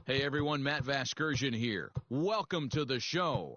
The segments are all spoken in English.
Hey everyone, Matt Vasgersian here. Welcome to the show.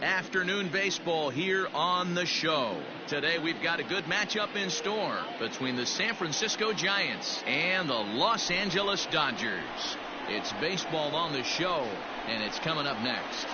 Afternoon baseball here on the show. Today we've got a good matchup in store between the San Francisco Giants and the Los Angeles Dodgers. It's baseball on the show, and it's coming up next.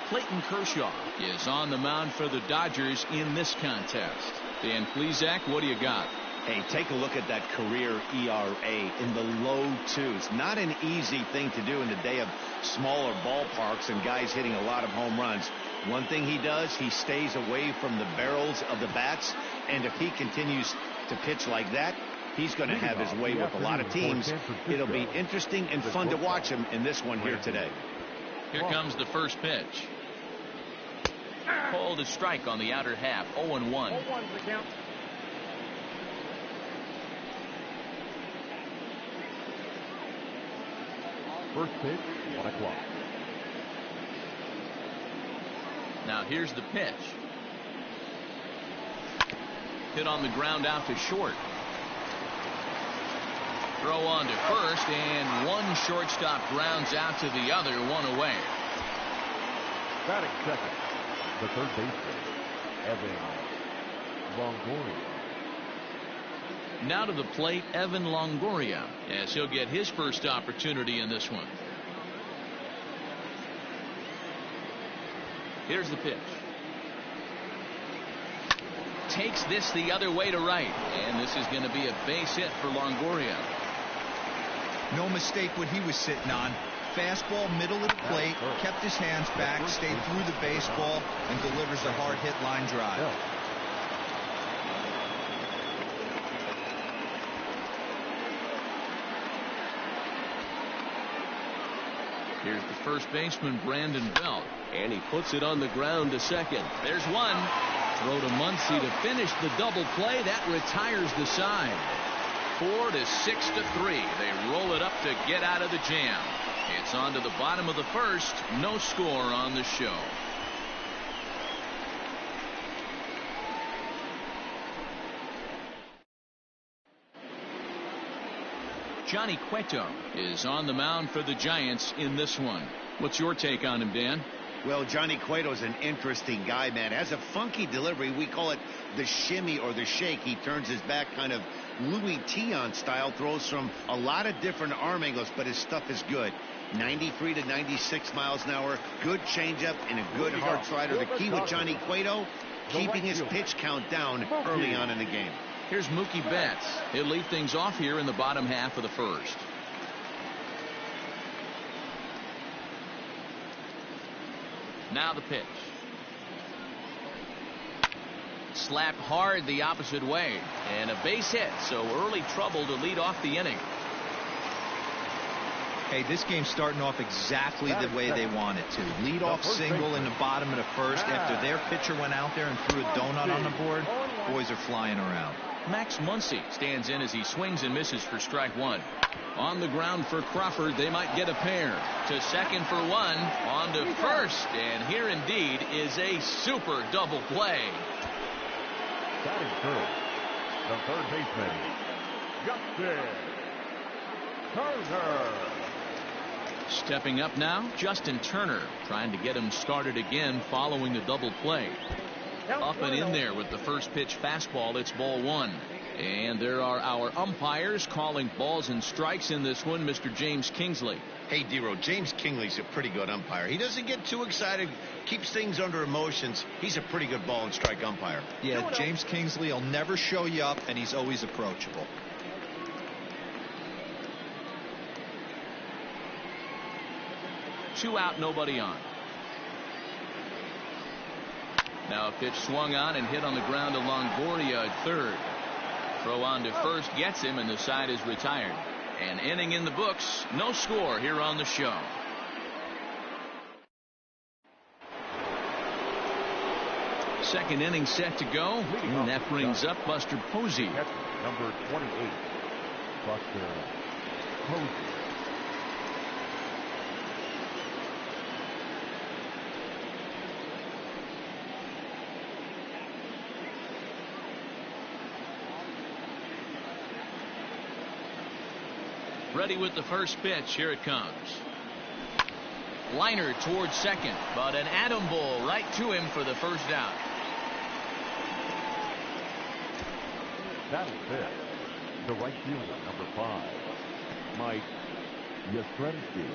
Clayton Kershaw is on the mound for the Dodgers in this contest. Dan Plesac, what do you got? Hey, take a look at that career ERA in the low twos. Not an easy thing to do in the day of smaller ballparks and guys hitting a lot of home runs. One thing he does, he stays away from the barrels of the bats, and if he continues to pitch like that, he's going to have his way with a lot of teams. It'll be interesting and fun to watch him in this one here today. Here comes the first pitch. Called a strike on the outer half, 0-1. First pitch, 1 o'clock. Now here's the pitch. Hit on the ground out to short. Throw on to first, and one shortstop grounds out to the other, one away. Batting second, the third baseman, Evan Longoria. Now to the plate, Evan Longoria, as he'll get his first opportunity in this one. Here's the pitch. Takes this the other way to right, and this is going to be a base hit for Longoria. No mistake what he was sitting on. Fastball, middle of the plate, kept his hands back, stayed through the baseball, and delivers a hard hit line drive. Here's the first baseman, Brandon Belt, and he puts it on the ground to second. There's one. Throw to Muncy to finish the double play. That retires the side. 4-6-3. They roll it up to get out of the jam. It's on to the bottom of the first. No score on the show. Johnny Cueto is on the mound for the Giants in this one. What's your take on him, Dan? Well, Johnny Cueto's an interesting guy, man. Has a funky delivery. We call it the shimmy or the shake. He turns his back kind of Louis Tion style, throws from a lot of different arm angles, but his stuff is good. 93 to 96 miles an hour. Good changeup and a good hard slider. The key with Johnny Cueto, keeping his pitch count down early on in the game. Here's Mookie Betts. He'll lead things off here in the bottom half of the first. Now the pitch. Slapped hard the opposite way, and a base hit, so early trouble to lead off the inning. Hey, this game's starting off exactly the way they want it to. Lead off single in the bottom of the first after their pitcher went out there and threw a donut on the board. Boys are flying around. Max Muncy stands in as he swings and misses for strike one. On the ground for Crawford, they might get a pair. To second for one, on to first, and here indeed is a super double play. Batting first, the third baseman, Justin Turner. Stepping up now, Justin Turner, trying to get him started again following the double play. Up and in there with the first pitch fastball. It's ball one. And there are our umpires calling balls and strikes in this one. Mr. James Kingsley. Hey, D-Row, James Kingsley's a pretty good umpire. He doesn't get too excited, keeps things under emotions. He's a pretty good ball and strike umpire. Yeah, James Kingsley will never show you up, and he's always approachable. Two out, nobody on. Now a pitch swung on and hit on the ground to Longoria at third. Throw on to first gets him, and the side is retired. An inning in the books. No score here on the show. Second inning set to go. And that brings up Buster Posey. Number 28, Buster Posey. Ready with the first pitch. Here it comes. Liner towards second, but an atom ball right to him for the first out. That'll fit. The right fielder, number 5, Mike Yastrzemski.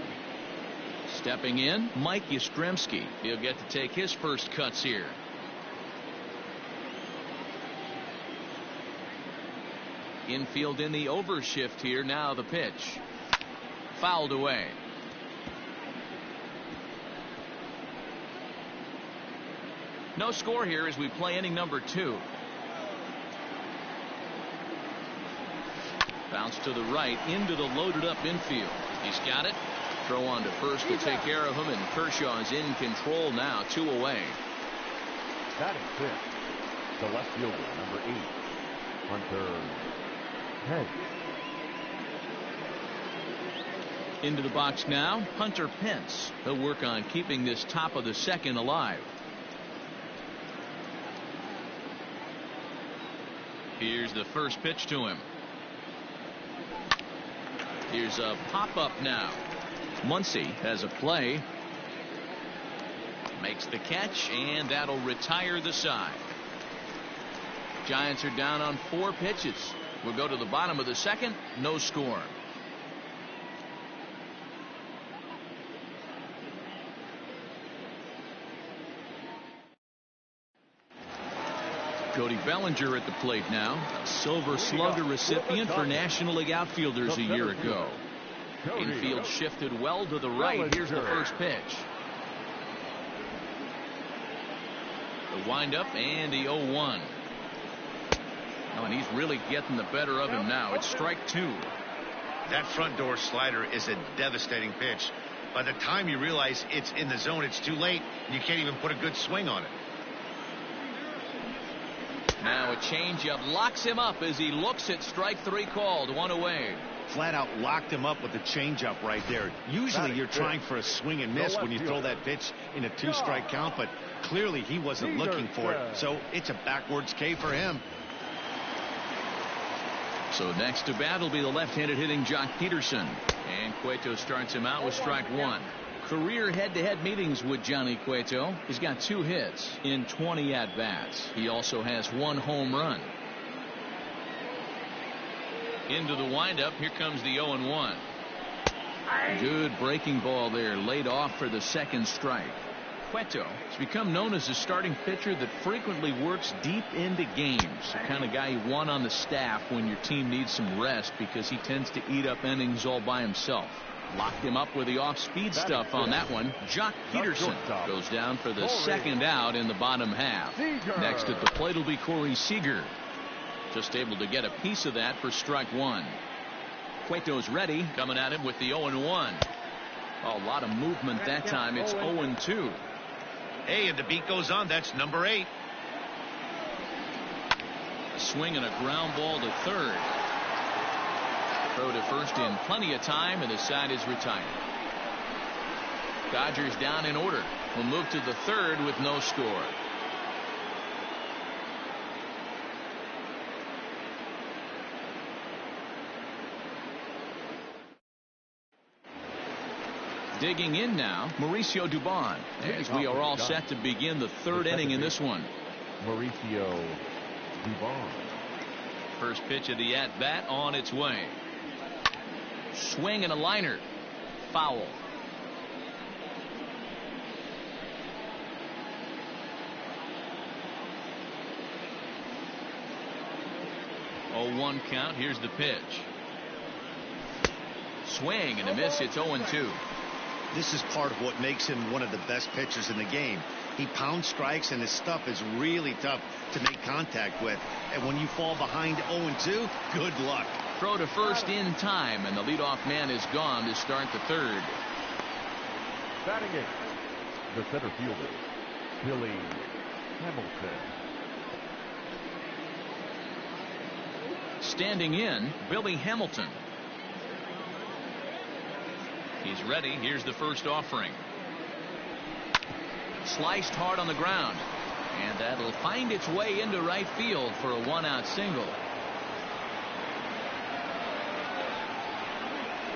Stepping in, Mike Yastrzemski. He'll get to take his first cuts here. Infield in the overshift here. Now the pitch. Fouled away. No score here as we play inning number 2. Bounce to the right into the loaded up infield. He's got it. Throw on to first will take care of him, and Kershaw is in control now. 2 away. That is it. The left fielder, number 8, Hunter Pence. Into the box now, Hunter Pence. He'll work on keeping this top of the second alive. Here's the first pitch to him. Here's a pop-up now. Muncy has a play. Makes the catch, and that'll retire the side. Giants are down on 4 pitches. We'll go to the bottom of the second. No score. Cody Bellinger at the plate now. A Silver Slugger recipient for National League outfielders a year ago. Infield shifted well to the right. Here's the first pitch. The windup and the 0-1. Oh, and he's really getting the better of him now. It's strike 2. That front door slider is a devastating pitch. By the time you realize it's in the zone, it's too late. You can't even put a good swing on it. Now a changeup locks him up as he looks at strike 3 called. 1 away. Flat out locked him up with the changeup right there. Usually you're trying for a swing and miss when you throw that pitch in a 2-strike count, but clearly he wasn't looking for it, so it's a backwards K for him. So next to bat will be the left-handed hitting Jock Peterson, and Cueto starts him out with strike 1. Career head-to-head meetings with Johnny Cueto. He's got 2 hits in 20 at-bats. He also has 1 home run. Into the windup. Here comes the 0-1. Good breaking ball there, laid off for the second strike. Cueto has become known as a starting pitcher that frequently works deep into games. The kind of guy you want on the staff when your team needs some rest, because he tends to eat up innings all by himself. Locked him up with the off-speed stuff on that one. Jock Peterson goes down for the second out in the bottom half. Next at the plate will be Corey Seager. Just able to get a piece of that for strike 1. Cueto's ready, coming at him with the 0-1. Oh, a lot of movement that time. It's 0-2. Hey, and the beat goes on. That's number 8. A swing and a ground ball to third. Throw to first in plenty of time, and the side is retired. Dodgers down in order. Will move to the third with no score. Digging in now, Mauricio Dubon, as we are all set to begin the third inning in this one. Mauricio Dubon. First pitch of the at-bat on its way. Swing and a liner. Foul. Oh, 1 count. Here's the pitch. Swing and a miss. It's 0-2. This is part of what makes him one of the best pitchers in the game. He pounds strikes, and his stuff is really tough to make contact with. And when you fall behind 0-2, good luck. Throw to first in time, and the leadoff man is gone to start the third. Batting it, the center fielder, Billy Hamilton. Standing in, Billy Hamilton. He's ready. Here's the first offering. Sliced hard on the ground. And that'll find its way into right field for a 1-out single.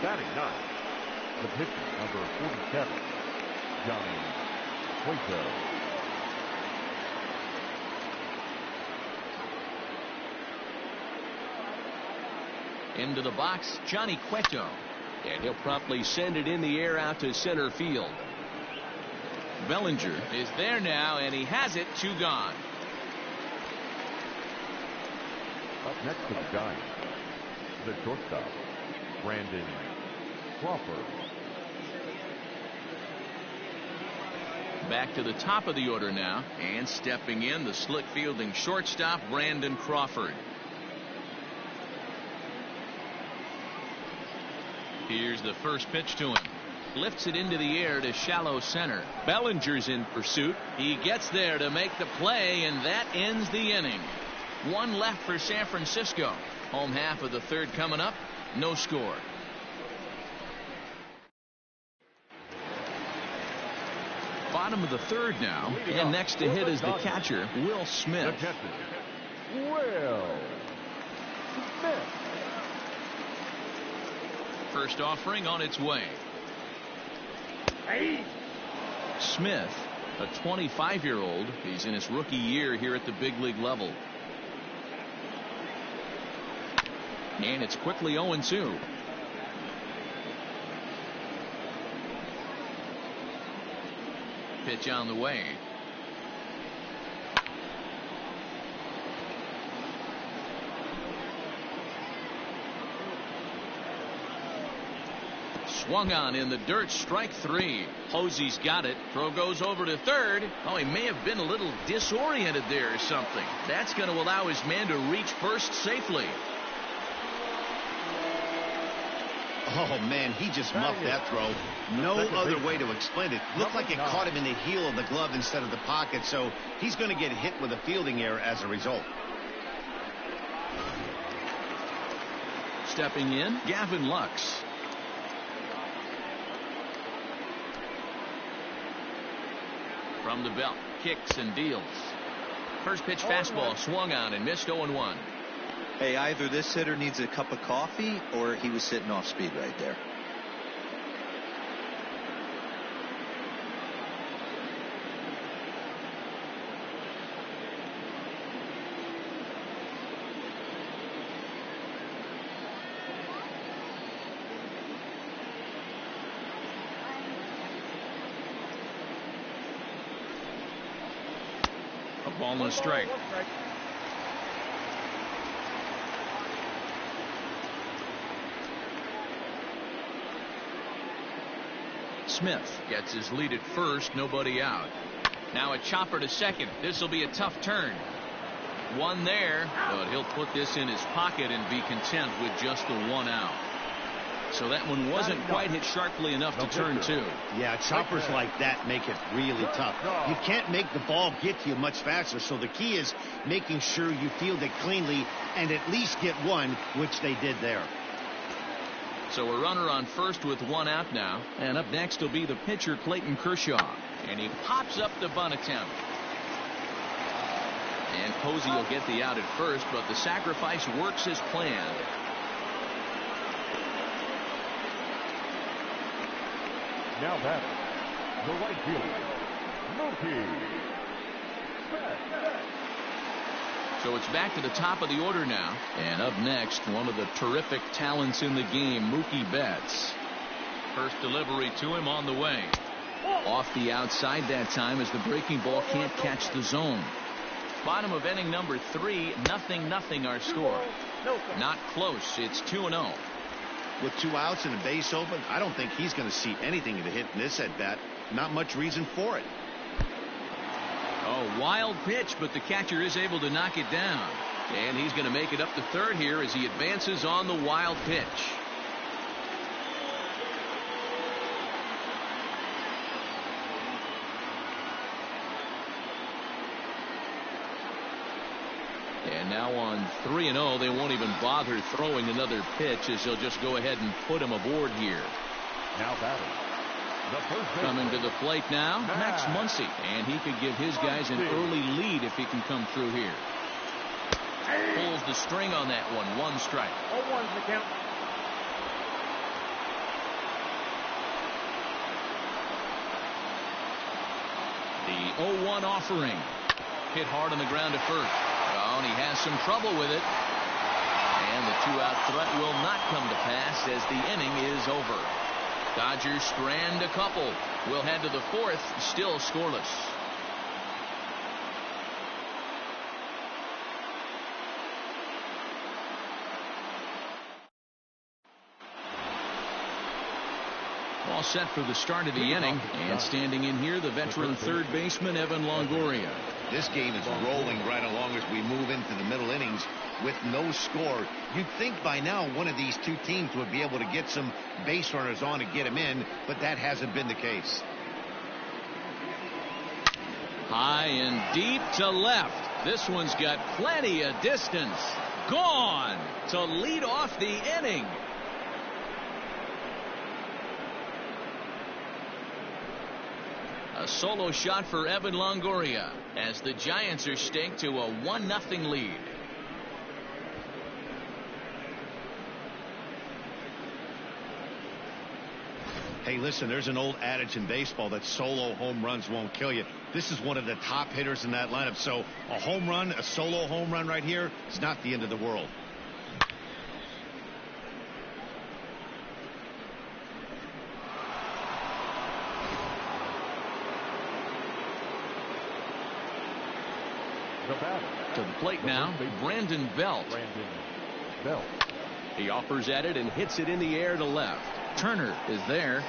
Batting ninth, the pitcher, number 47, Johnny Cueto. Into the box, Johnny Cueto. And he'll promptly send it in the air out to center field. Bellinger is there now, and he has it. 2 gone. Up next to the Giants, the shortstop, Brandon Crawford. Back to the top of the order now, and stepping in, the slick fielding shortstop, Brandon Crawford. Here's the first pitch to him. Lifts it into the air to shallow center. Bellinger's in pursuit. He gets there to make the play, and that ends the inning. 1 left for San Francisco. Home half of the third coming up. No score. Bottom of the third now. And next to hit is the catcher, Will Smith. The catcher, Will Smith. First offering on its way. Smith, a 25-year-old. He's in his rookie year here at the big league level. And it's quickly 0-2. Pitch on the way. Swung on in the dirt. Strike 3. Posey's got it. Throw goes over to third. Oh, he may have been a little disoriented there or something. That's going to allow his man to reach first safely. Oh, man, he just muffed that throw. No other way to explain it. Looked like it caught him in the heel of the glove instead of the pocket, so he's going to get hit with a fielding error as a result. Stepping in, Gavin Lux. From the belt, kicks and deals. First pitch fastball swung on and missed. 0-1. Hey, either this hitter needs a cup of coffee or he was sitting off speed right there. A ball and a strike. Smith gets his lead at first. Nobody out. Now a chopper to second. This will be a tough turn. One there, but he'll put this in his pocket and be content with just the 1 out. So that one wasn't quite hit sharply enough to turn 2. Yeah, choppers like that make it really tough. You can't make the ball get to you much faster, so the key is making sure you field it cleanly and at least get one, which they did there. So a runner on first with 1 out now. And up next will be the pitcher, Clayton Kershaw. And he pops up the bunt attempt. And Posey will get the out at first, but the sacrifice works as planned. Now batting, the right fielder, Mookie Betts. So it's back to the top of the order now. And up next, one of the terrific talents in the game, Mookie Betts. First delivery to him on the way. Off the outside that time as the breaking ball can't catch the zone. Bottom of inning number 3, 0-0 our score. Not close. It's 2-0. With 2 outs and a base open, I don't think he's going to see anything to hit in this at bat. Not much reason for it. Oh, wild pitch, but the catcher is able to knock it down. And he's going to make it up to third here as he advances on the wild pitch. And now on 3-0, they won't even bother throwing another pitch as they'll just go ahead and put him aboard here. Now batting. Coming to the plate now, Max Muncy, and he could give his guys an early lead if he can come through here. Pulls the string on that one. 1 strike. 0-1's the count. The 0-1 offering. Hit hard on the ground to first. Oh, and he has some trouble with it. And the 2-out threat will not come to pass as the inning is over. Dodgers strand a couple. We'll head to the 4th, still scoreless. All set for the start of the inning, and standing in here, the veteran third baseman Evan Longoria. This game is rolling right along as we move into the middle innings with no score. You'd think by now one of these 2 teams would be able to get some base runners on and get them in, but that hasn't been the case. High and deep to left. This one's got plenty of distance. Gone to lead off the inning. A solo shot for Evan Longoria as the Giants are staked to a 1-0 lead. Hey, listen, there's an old adage in baseball that solo home runs won't kill you. This is one of the top hitters in that lineup, so a home run, a solo home run right here is not the end of the world. To the plate now, Brandon Belt. He offers at it and hits it in the air to left. Turner is there.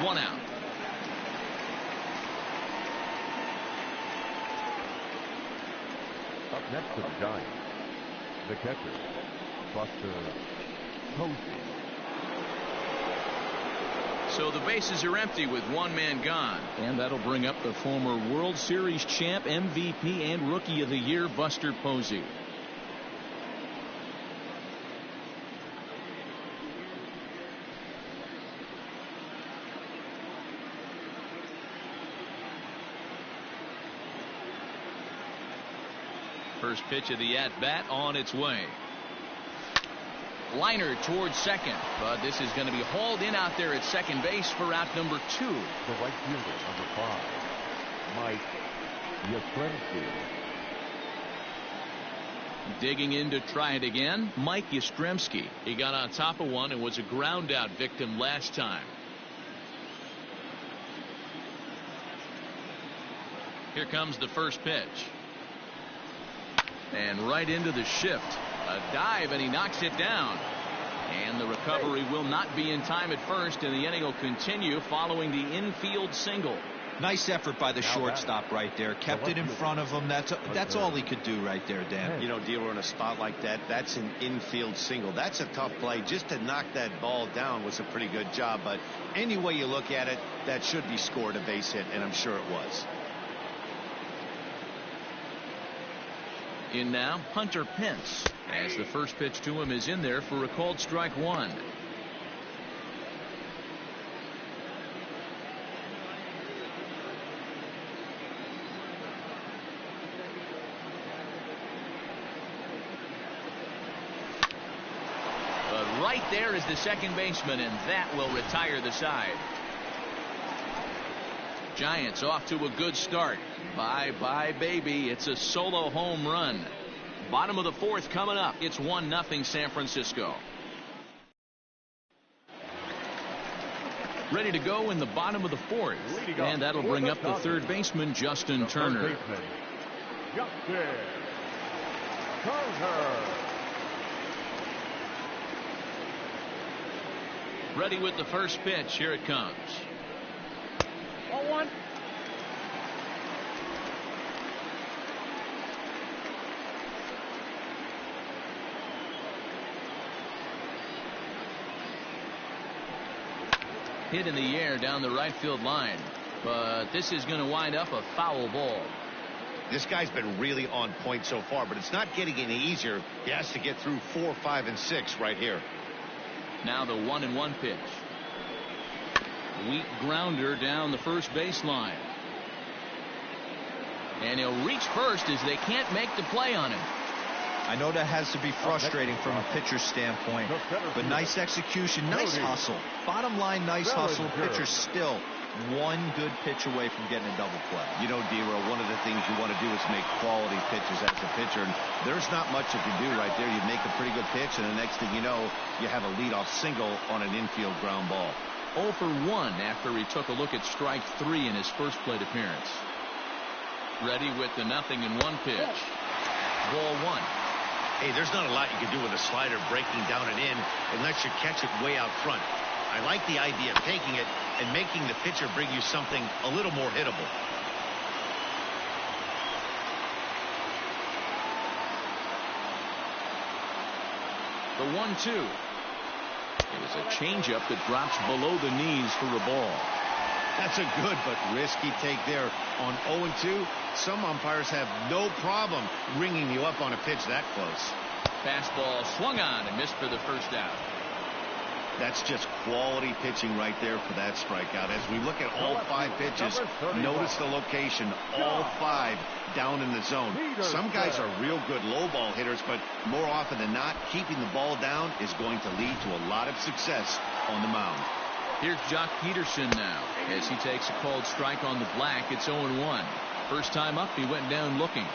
1 out. Up next to the Giants, the catcher, Buster Posey. So the bases are empty with 1 man gone. And that'll bring up the former World Series champ, MVP, and Rookie of the Year, Buster Posey. First pitch of the at-bat on its way. Liner towards second, but this is going to be hauled in out there at second base for out number 2. The right fielder, number 5, Mike Yastrzemski. Digging in to try it again, Mike Yastrzemski. He got on top of one and was a ground out victim last time. Here comes the first pitch. And right into the shift. A dive, and he knocks it down. And the recovery will not be in time at first, and the inning will continue following the infield single. Nice effort by the shortstop right there. Kept it in front of him. That's all he could do right there, Dan. You know, Dealer, in a spot like that, that's an infield single. That's a tough play. Just to knock that ball down was a pretty good job. But any way you look at it, that should be scored a base hit, and I'm sure it was. In now, Hunter Pence, as the first pitch to him is in there for a called strike 1. But right there is the second baseman, and that will retire the side. Giants off to a good start. Bye-bye, baby. It's a solo home run. Bottom of the fourth coming up. It's 1-0 San Francisco. Ready to go in the bottom of the fourth. And that'll bring up the third baseman, Justin Turner. Ready with the first pitch. Here it comes. 0-1. Hit in the air down the right field line. But this is going to wind up a foul ball. This guy's been really on point so far, but it's not getting any easier. He has to get through 4, 5, and 6 right here. Now the 1-1 pitch. Weak grounder down the first baseline. And he'll reach first as they can't make the play on him. I know that has to be frustrating from a pitcher's standpoint, but nice execution, nice hustle. Bottom line, nice hustle. Pitcher still one good pitch away from getting a double play. You know, D-Row, one of the things you want to do is make quality pitches as a pitcher. And there's not much you can do right there. You make a pretty good pitch, and the next thing you know, you have a leadoff single on an infield ground ball. 0 for 1 after he took a look at strike 3 in his first plate appearance. Ready with the 0-1 pitch. Ball 1. Hey, there's not a lot you can do with a slider breaking down and in unless you catch it way out front. I like the idea of taking it and making the pitcher bring you something a little more hittable. The 1-2. It is a changeup that drops below the knees for a ball. That's a good but risky take there. On 0-2, some umpires have no problem ringing you up on a pitch that close. Fastball swung on and missed for the first out. That's just quality pitching right there for that strikeout. As we look at all 5 pitches, notice the location, all 5 down in the zone. Some guys are real good low ball hitters, but more often than not, keeping the ball down is going to lead to a lot of success on the mound. Here's Jock Peterson now as he takes a called strike on the black. It's 0-1. First time up, he went down looking.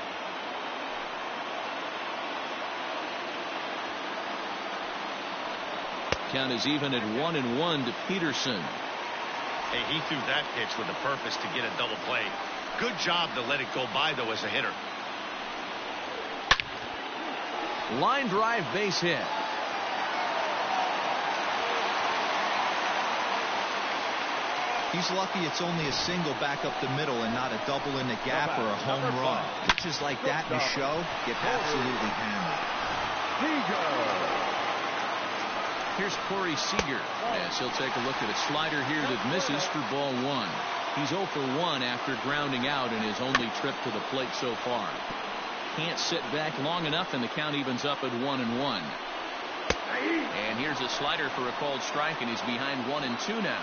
Count is even at 1-1 to Peterson. Hey, he threw that pitch with a purpose to get a double play. Good job to let it go by, though, as a hitter. Line drive base hit. He's lucky it's only a single back up the middle and not a double in the gap or a home run. Pitches like that in the show get absolutely hammered. Here's Corey Seager as he'll take a look at a slider here that misses for ball 1. He's 0 for 1 after grounding out in his only trip to the plate so far. Can't sit back long enough, and the count evens up at 1-1. And here's a slider for a called strike, and he's behind 1-2 now.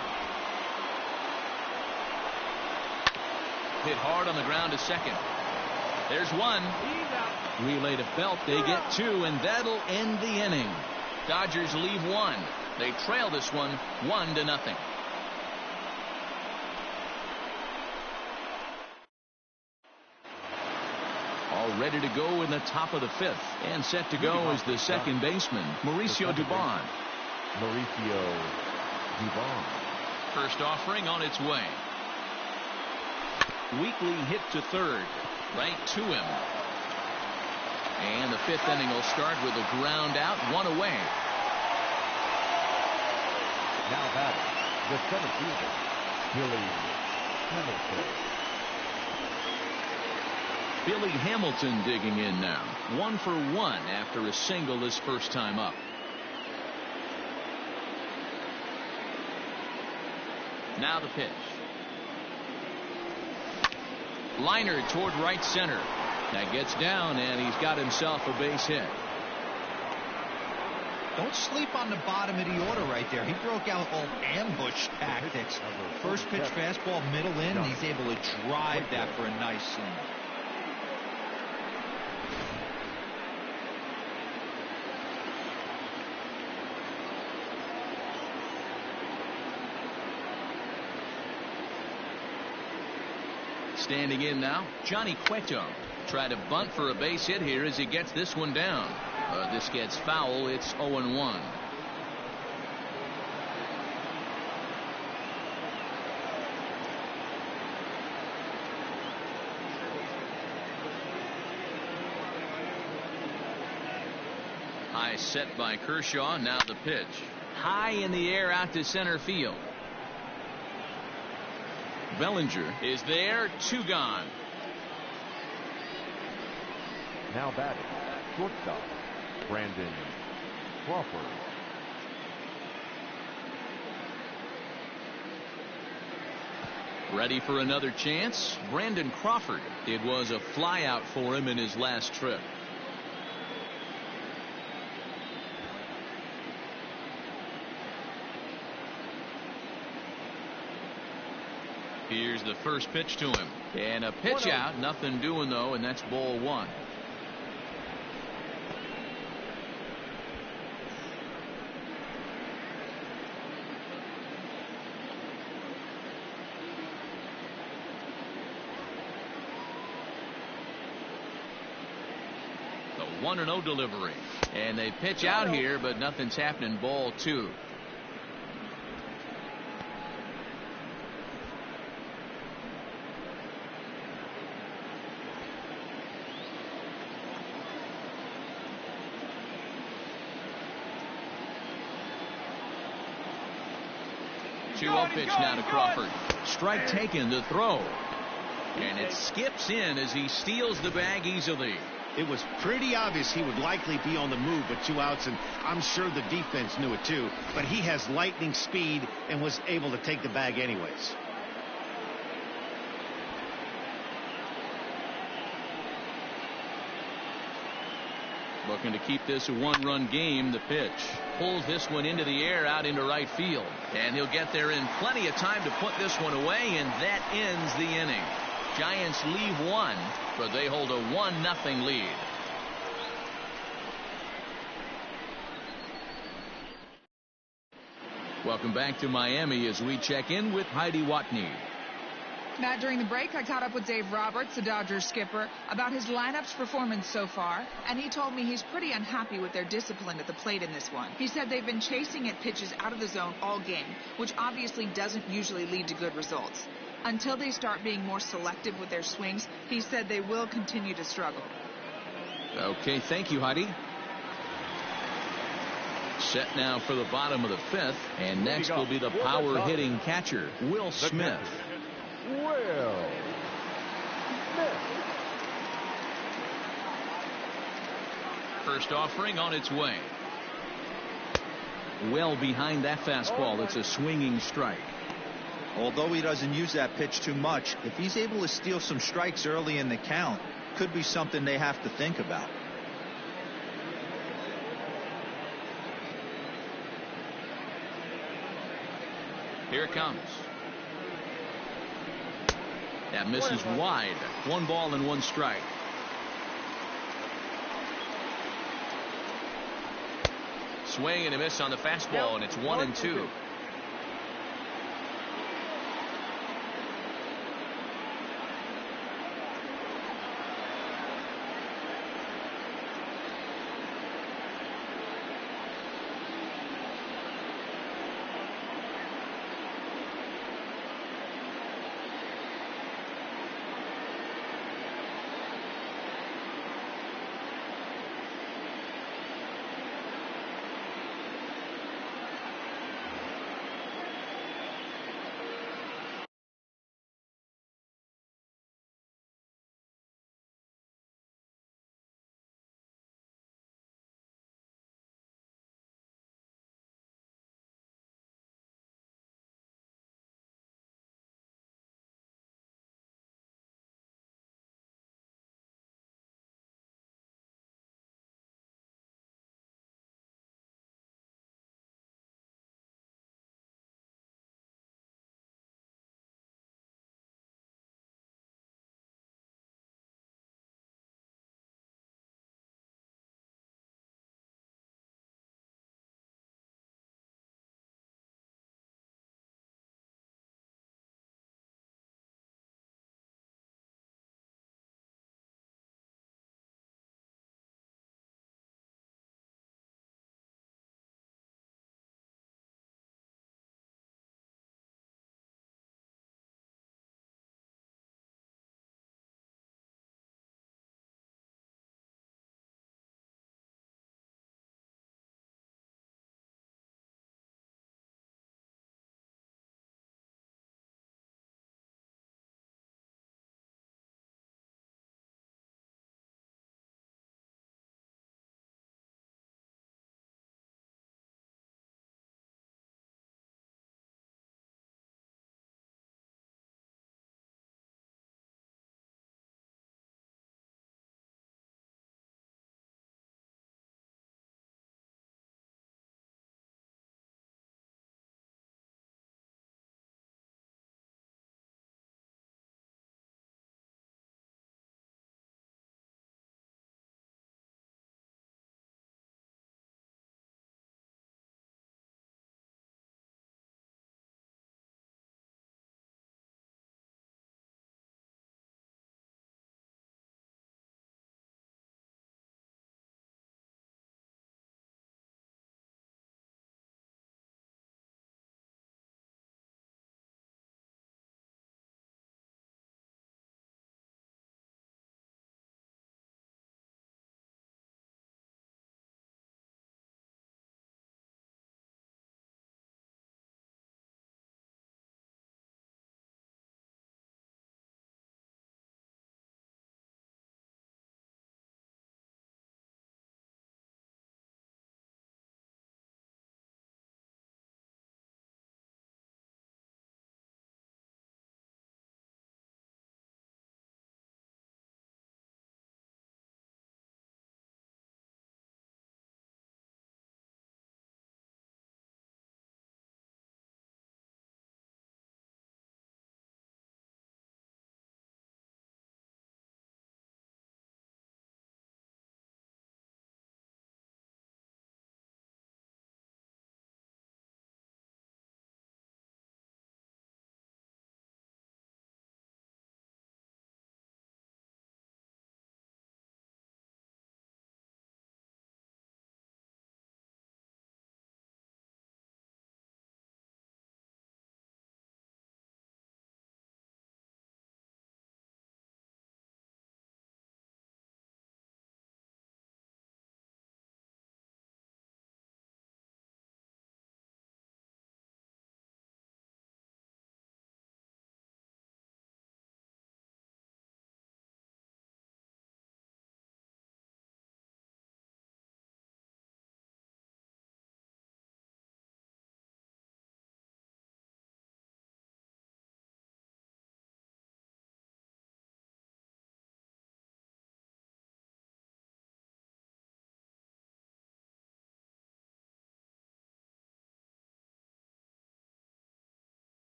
Hit hard on the ground to second. There's 1. Relay to Belt. They get 2, and that'll end the inning. Dodgers leave 1. They trail this one 1-0. All ready to go in the top of the 5th, and set to go is the second baseman, Mauricio Dubon. First offering on its way. Weakly hit to third, right to him. And the 5th inning will start with a ground out, 1 away. Now batting, the center fielder, Billy Hamilton. Billy Hamilton digging in now. 1 for 1 after a single his first time up. Now the pitch. Liner toward right center. That gets down, and he's got himself a base hit. Don't sleep on the bottom of the order right there. He broke out all ambush tactics. First pitch fastball, middle in, and he's able to drive that for a nice single. Standing in now, Johnny Cueto. Try to bunt for a base hit here as he gets this one down. This gets foul. It's 0-1. High set by Kershaw. Now the pitch. High in the air out to center field. Bellinger is there. 2 gone. Now batting, shortstop, Brandon Crawford. Ready for another chance? Brandon Crawford. It was a flyout for him in his last trip. Here's the first pitch to him. And a pitch out. Nothing doing, though, and that's ball 1. The 1-0 delivery. And they pitch out here, but nothing's happening. Ball 2. Pitch now to Crawford. Strike taken, the throw. And it skips in as he steals the bag easily. It was pretty obvious he would likely be on the move with 2 outs, and I'm sure the defense knew it too. But he has lightning speed and was able to take the bag anyways. Looking to keep this a 1-run game. The pitch pulls this one into the air out into right field. And he'll get there in plenty of time to put this one away, and that ends the inning. Giants leave 1, but they hold a 1-0 lead. Welcome back to Miami as we check in with Heidi Watney. Matt, during the break, I caught up with Dave Roberts, the Dodgers skipper, about his lineup's performance so far, and he told me he's pretty unhappy with their discipline at the plate in this one. He said they've been chasing at pitches out of the zone all game, which obviously doesn't usually lead to good results. Until they start being more selective with their swings, he said they will continue to struggle. Okay, thank you, Heidi. Set now for the bottom of the 5th, and next will be the power-hitting catcher, Will Smith. Will Smith. First offering on its way. Well behind that fastball. It's a swinging strike. Although he doesn't use that pitch too much, if he's able to steal some strikes early in the count, could be something they have to think about. Here it comes. That misses wide. 1 ball and 1 strike. Swing and a miss on the fastball, and it's 1-2.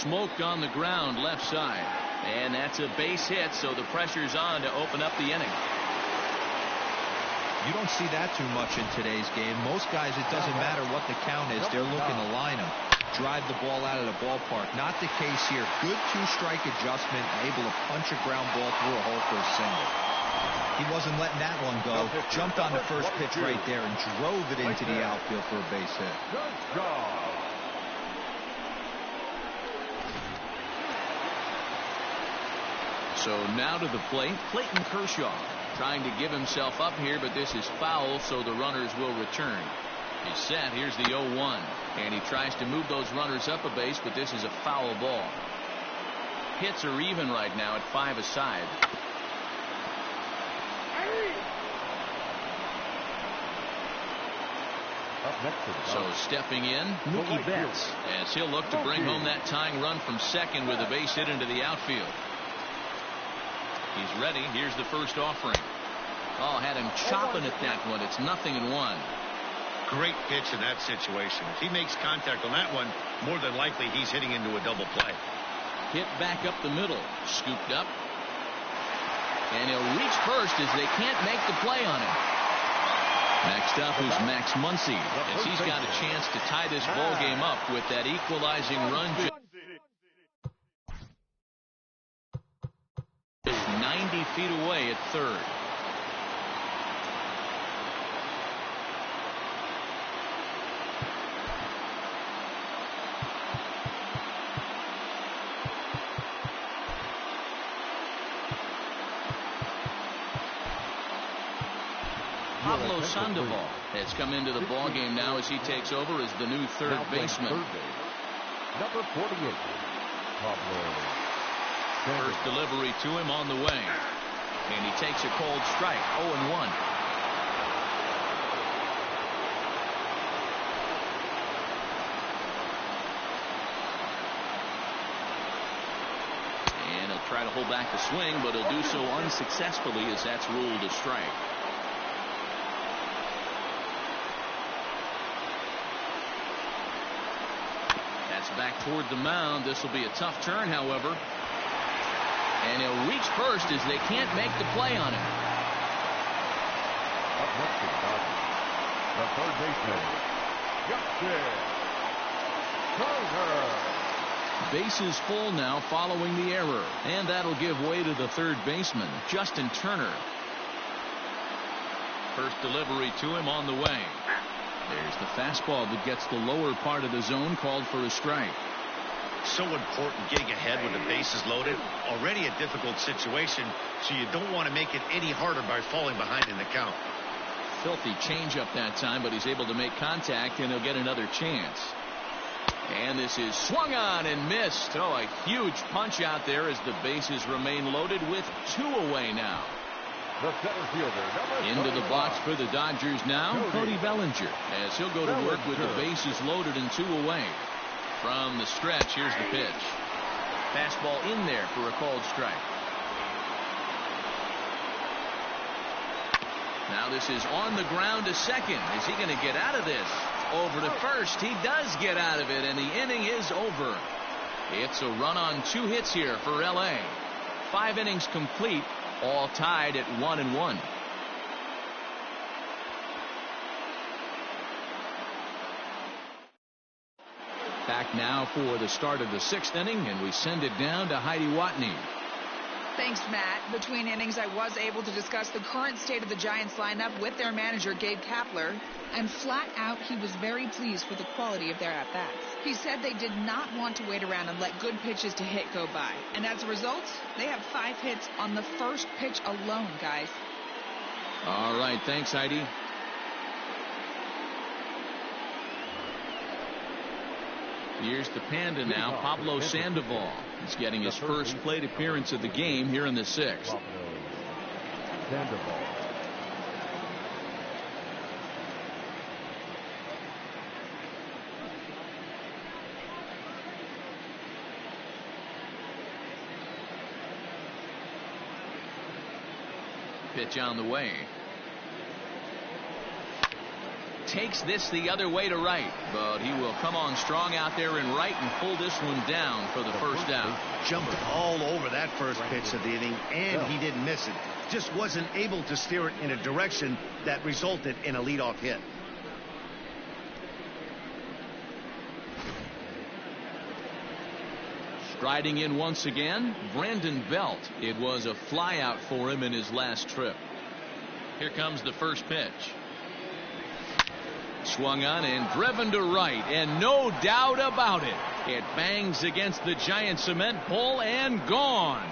smoked on the ground left side. And that's a base hit, so the pressure's on to open up the inning. You don't see that too much in today's game. Most guys, it doesn't matter what the count is. They're looking to line them, drive the ball out of the ballpark. Not the case here. Good two-strike adjustment, able to punch a ground ball through a hole for a single. He wasn't letting that one go. Jumped on the first pitch right there and drove it into the outfield for a base hit. Good job. So now to the plate, Clayton Kershaw. Trying to give himself up here, but this is foul, so the runners will return. He's set. Here's the 0-1. And he tries to move those runners up a base, but this is a foul ball. Hits are even right now at 5 aside. Up next to the So stepping in, Mookie Betts, as he'll look to bring home that tying run from second with a base hit into the outfield. He's ready. Here's the first offering. Oh, had him chopping at that one. It's 0-1. Great pitch in that situation. If he makes contact on that one, more than likely he's hitting into a double play. Hit back up the middle. Scooped up. And he'll reach first as they can't make the play on him. Next up is Max Muncy, as he's got a chance to tie this ball game up with that equalizing run. 90 feet away at third. Pablo Sandoval has come into the ball game now as he takes over as the new third baseman. Number 48, Pablo. First delivery to him on the way. And he takes a cold strike. 0-1. And he'll try to hold back the swing, but he'll do so unsuccessfully as that's ruled a strike. That's back toward the mound. This will be a tough turn, however. And he'll reach first as they can't make the play on him. Up next to the third baseman, Justin Turner. Bases full now following the error. And that'll give way to the third baseman, Justin Turner. First delivery to him on the way. There's the fastball that gets the lower part of the zone, called for a strike. So important getting ahead with the bases loaded. Already a difficult situation, so you don't want to make it any harder by falling behind in the count. Filthy changeup that time, but he's able to make contact, and he'll get another chance. And this is swung on and missed. Oh, a huge punch out there as the bases remain loaded with 2 away now. The center fielder, into the box for the Dodgers now, Cody Bellinger, as he'll go to work with the bases loaded and 2 away. From the stretch, here's the pitch. Fastball in there for a called strike. Now this is on the ground to second. Is he going to get out of this? Over to first. He does get out of it, and the inning is over. It's a run on 2 hits here for L.A. 5 innings complete, all tied at 1-1. Back now for the start of the 6th inning, and we send it down to Heidi Watney. Thanks, Matt. Between innings, I was able to discuss the current state of the Giants lineup with their manager, Gabe Kapler, and flat out, he was very pleased with the quality of their at-bats. He said they did not want to wait around and let good pitches to hit go by. And as a result, they have 5 hits on the first pitch alone, guys. All right, thanks, Heidi. Here's the Panda now, Pablo Sandoval. He's getting his first plate appearance of the game here in the 6th. Pablo Sandoval. Pitch on the way. takes this the other way to right, but he will come on strong out there in right and pull this one down for the first out. Jumped all over that first pitch of the inning, and he didn't miss it. Just wasn't able to steer it in a direction that resulted in a leadoff hit. Striding in once again, Brandon Belt. It was a flyout for him in his last trip. Here comes the first pitch. Swung on and driven to right, and no doubt about it. It bangs against the giant cement pole and gone.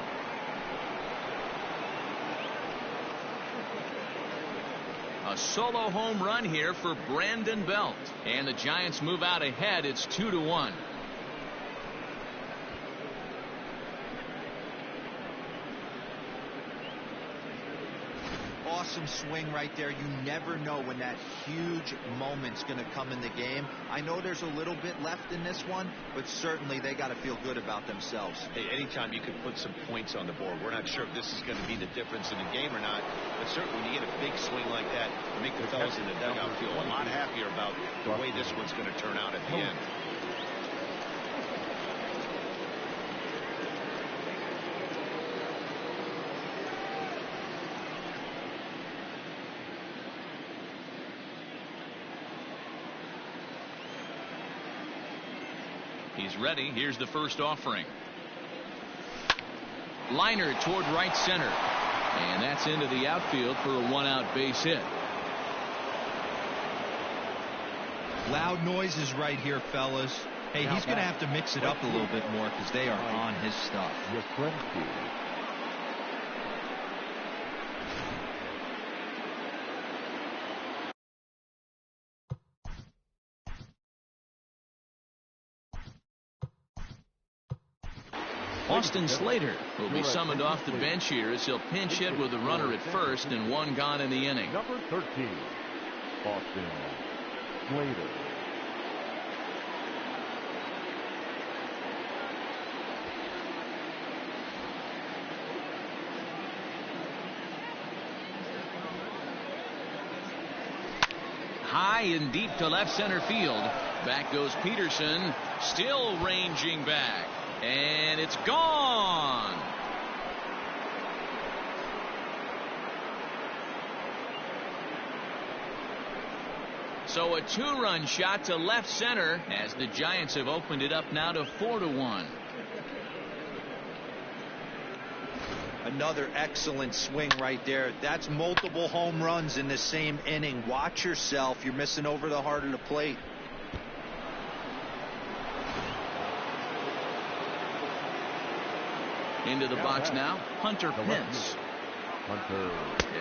A solo home run here for Brandon Belt, and the Giants move out ahead. It's 2-1. Awesome swing right there. You never know when that huge moment's going to come in the game. I know there's a little bit left in this one, but certainly they got to feel good about themselves. Hey, anytime you can put some points on the board. We're not sure if this is going to be the difference in the game or not, but certainly when you get a big swing like that, you make the fellas in the dugout feel a lot happier about the way this one's going to turn out at the end. He's ready. Here's the first offering. Liner toward right center. And that's into the outfield for a one-out base hit. Loud noises right here, fellas. Hey, he's going to have to mix it up a little bit more because they are on his stuff. Austin Slater will be summoned off the bench here as he'll pinch hit with a runner at first and one gone in the inning. Number 13, Austin Slater. High and deep to left center field. Back goes Peterson, still ranging back. And it's gone. So a two-run shot to left center as the Giants have opened it up now to 4-1. Another excellent swing right there. That's multiple home runs in the same inning. Watch yourself. You're missing over the heart of the plate. Into the box now, Hunter Pence. Hunter.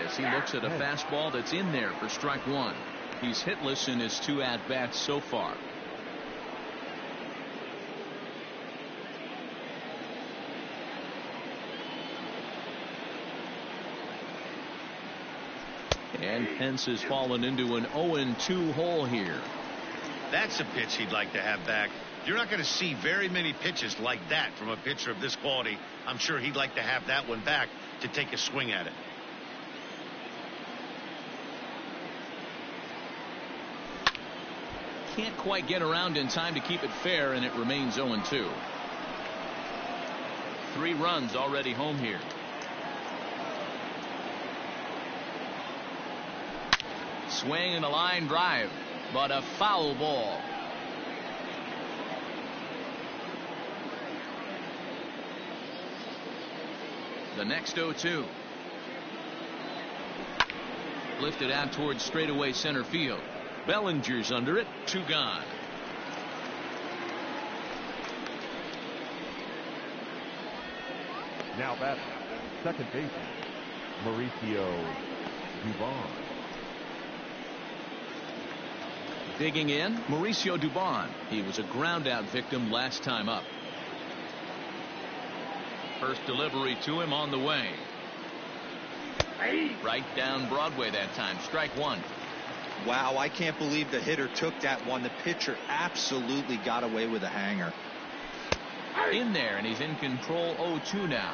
As he looks at a fastball that's in there for strike one. He's hitless in his two at-bats so far. And Pence has fallen into an 0-2 hole here. That's a pitch he'd like to have back. You're not going to see very many pitches like that from a pitcher of this quality. I'm sure he'd like to have that one back to take a swing at it. Can't quite get around in time to keep it fair, and it remains 0-2. 3 runs already home here. Swing and a line drive, but a foul ball. The next 0-2. Lifted out towards straightaway center field. Bellinger's under it. 2 gone. Now batting, second baseman, Mauricio Dubon. Digging in, Mauricio Dubon. He was a ground out victim last time up. First delivery to him on the way. Right down Broadway that time. Strike one. Wow, I can't believe the hitter took that one. The pitcher absolutely got away with a hanger. In there, and he's in control. 0-2 now.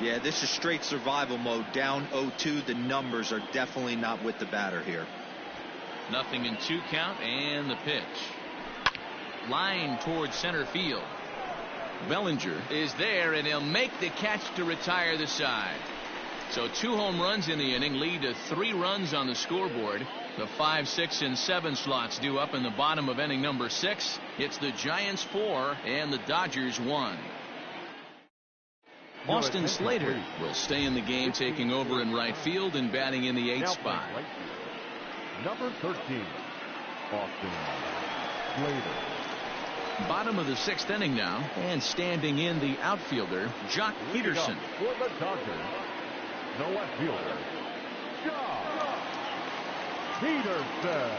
Yeah, this is straight survival mode. Down 0-2. The numbers are definitely not with the batter here. 0-2 count, and the pitch. Line towards center field. Bellinger is there, and he'll make the catch to retire the side. So 2 home runs in the inning lead to 3 runs on the scoreboard. The 5, 6, and 7 slots due up in the bottom of inning number 6. It's the Giants 4 and the Dodgers 1. Austin Slater will stay in the game, taking over in right field and batting in the 8th spot. Number 13, Austin Slater. Bottom of the 6th inning now, and standing in the outfielder, Jock Peterson. For the Dodgers, the left fielder, Jock Peterson.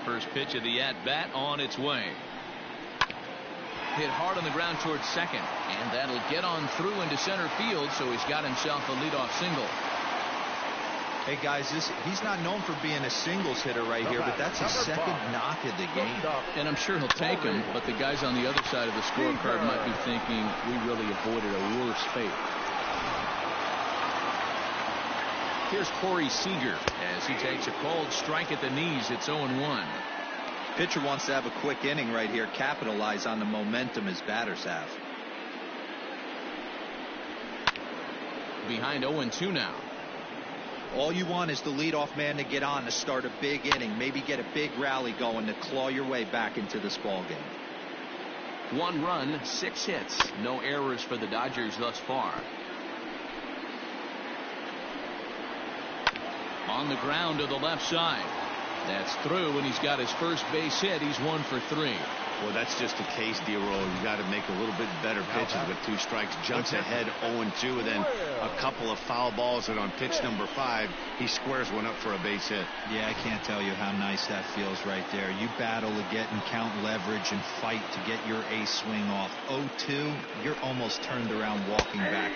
First pitch of the at-bat on its way. Hit hard on the ground towards second, and that'll get on through into center field, so he's got himself a leadoff single. Hey guys, he's not known for being a singles hitter right here, but that's his second knock of the game. And I'm sure he'll take him, but the guys on the other side of the scorecard might be thinking we really avoided a worse fate. Here's Corey Seager as he takes a cold strike at the knees. It's 0-1. Pitcher wants to have a quick inning right here, capitalize on the momentum his batters have. Behind 0-2 now. All you want is the leadoff man to get on to start a big inning, maybe get a big rally going to claw your way back into this ball game. 1 run, 6 hits, no errors for the Dodgers thus far. On the ground to the left side. That's through, and he's got his first base hit. He's 1 for 3. Well, that's just a case, D-Roll. You got to make a little bit better pitches with 2 strikes. Jumps ahead 0-2, and then a couple of foul balls, and on pitch number 5, he squares one up for a base hit. Yeah, I can't tell you how nice that feels right there. You battle to get and count leverage and fight to get your ace swing off. 0-2, you're almost turned around walking back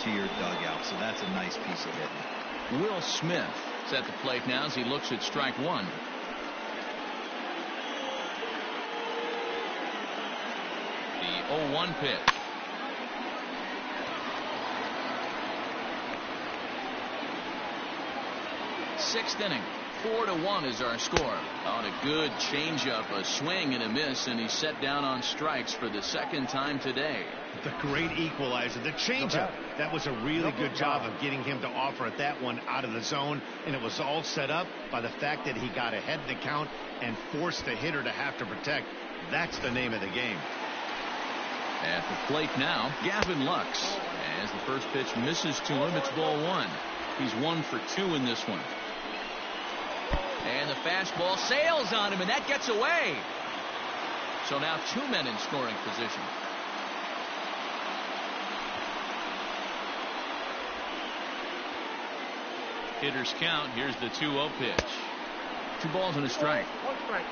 to your dugout, so that's a nice piece of hitting. Will Smith is at the plate now as he looks at strike 1. The 0-1 pitch. Sixth inning. 4-1 is our score. On a good changeup, a swing and a miss, and he's set down on strikes for the 2nd time today. The great equalizer, the changeup. That was a really good job of getting him to offer at that one out of the zone, and it was all set up by the fact that he got ahead in the count and forced the hitter to have to protect. That's the name of the game. At the plate now, Gavin Lux. As the first pitch misses to him, it's ball 1. He's 1 for 2 in this one. And the fastball sails on him, and that gets away. So now 2 men in scoring position. Hitters count. Here's the 2-0 pitch. 2 balls and a strike. 1 strike.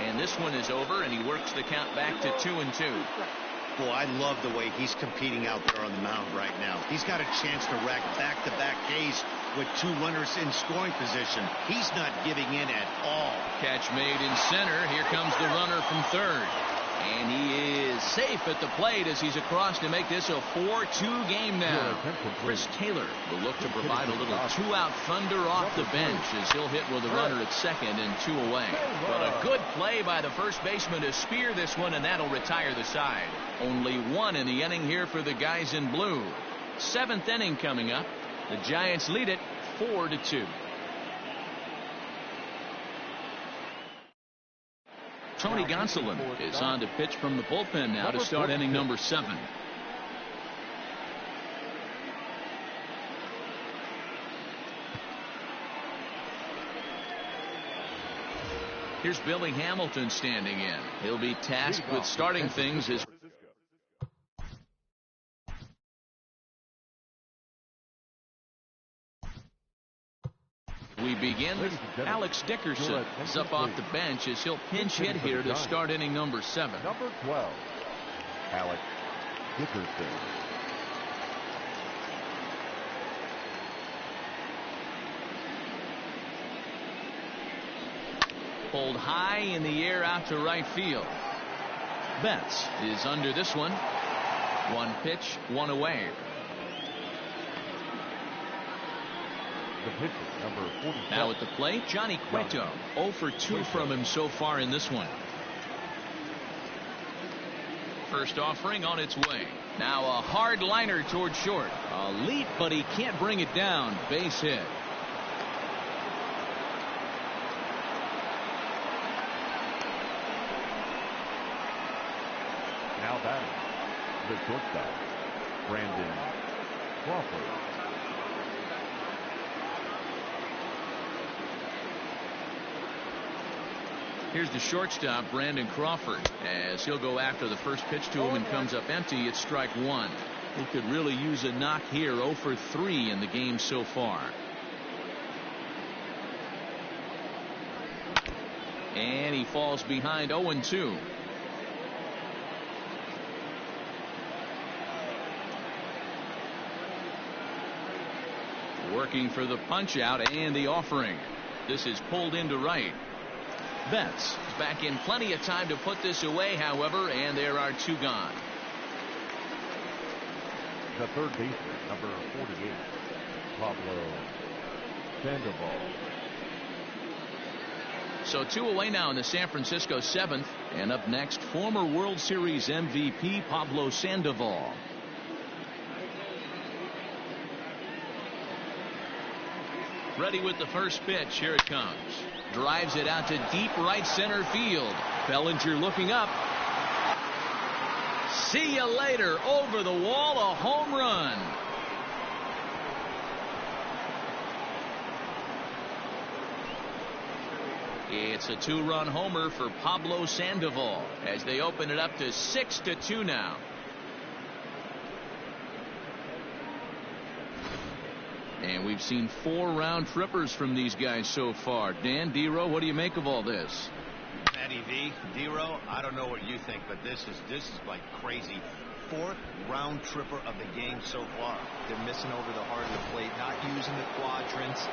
And this one is over, and he works the count back to 2-2. Boy, I love the way he's competing out there on the mound right now. He's got a chance to rack back-to-back Ks with 2 runners in scoring position. He's not giving in at all. Catch made in center. Here comes the runner from third. And he is safe at the plate as he's across to make this a 4-2 game now. Chris Taylor will look to provide a little 2-out thunder off the bench as he'll hit with a runner at second and 2 away. But a good play by the first baseman to spear this one, and that'll retire the side. Only 1 in the inning here for the guys in blue. 7th inning coming up. The Giants lead it 4-2. Tony Gonsolin is on to pitch from the bullpen now to start inning number 7. Here's Billy Hamilton standing in. He'll be tasked with starting things as we begin with Alex Dickerson is up off the bench as he'll pinch hit here to start inning number 7. Number 12, Alex Dickerson. Pulled high in the air out to right field. Betts is under this one. One pitch, one away. The pitcher, number 47. Now at the plate, Johnny Cueto. 0 for 2 from him so far in this one. First offering on its way. Now a hard liner toward short. A leap, but he can't bring it down. Base hit. Now batting, the shortstop, Brandon Crawford. Here's the shortstop, Brandon Crawford, as he'll go after the first pitch to him and comes up empty. It's strike one. He could really use a knock here. 0 for 3 in the game so far. And he falls behind 0-2. Working for the punch out and the offering. This is pulled into right. Betts back in plenty of time to put this away, however, and there are 2 gone. The third baseman, number 48, Pablo Sandoval. So 2 away now in the San Francisco 7th. And up next, former World Series MVP Pablo Sandoval. Ready with the first pitch. Here it comes. Drives it out to deep right center field. Bellinger looking up. See you later. Over the wall, a home run. It's a 2-run homer for Pablo Sandoval as they open it up to 6-2 now. And we've seen 4 round trippers from these guys so far. Dan, D-Row, what do you make of all this? Matty V, D-Row, I don't know what you think, but this is like crazy. 4th round tripper of the game so far. They're missing over the heart of the plate, not using the quadrants.